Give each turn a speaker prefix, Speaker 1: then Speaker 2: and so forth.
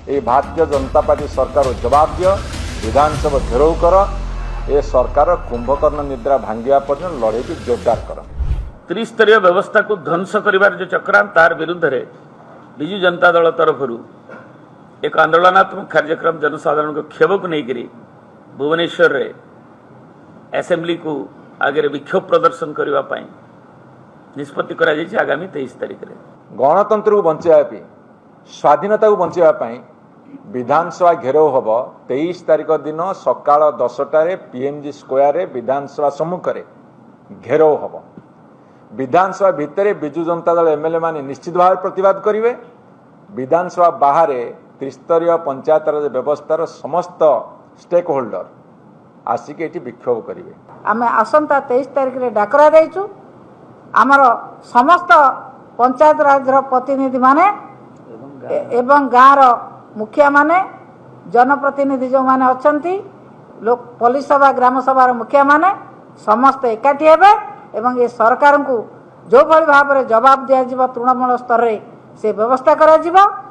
Speaker 1: ये भारतीय जनता पार्टी सरकार जवाब दियो, विधानसभा घेराव कर, ये सरकार कुंभकर्ण निद्रा भांगिया पर्यंत लड़े की जोरदार कर।
Speaker 2: त्रिस्तरीय व्यवस्था को ध्वंस करिवार जो चक्रांत तार विरुद्ध रे बिजु जनता दल तरफ एक आंदोलनात्मक कार्यक्रम जनसाधारण को क्षोभ को नहीं भुवनेश्वर रे असेंबली को आगे विक्षोभ प्रदर्शन करने निष्पत्ति करा जायछि आगामी 23 तारिख रे।
Speaker 1: गणतंत्र को बचाई स्वाधीनता को बचाई विधानसभा घेराव हम 23 तारिख दिन सकाळ 10टार पीएमजी स्क्वायर विधानसभा सम्मुख में घेराव हम। विधानसभा भितर बिजु जनता दल एमएलए माने निश्चित भाव प्रतिवाद करेंगे। विधानसभा बाहर त्रिस्तरीय पंचायत राज व्यवस्थार समस्त स्टेक होल्डर आसिक ये विक्षोभ करेंगे।
Speaker 3: आम आसंता 23 तारिख रे डाकरा देइछु। आमर समस्त पंचायत राज प्रतिनिधि माने एवं गाँव मुखिया माने जनप्रतिनिधि जो माने अछंती लोक पुलिस सभा ग्राम सभा मुखिया माने समस्त एकाठी हेबे एवं ये सरकार को जो भली भाव में जवाब दिया तृणमूल स्तर से व्यवस्था करा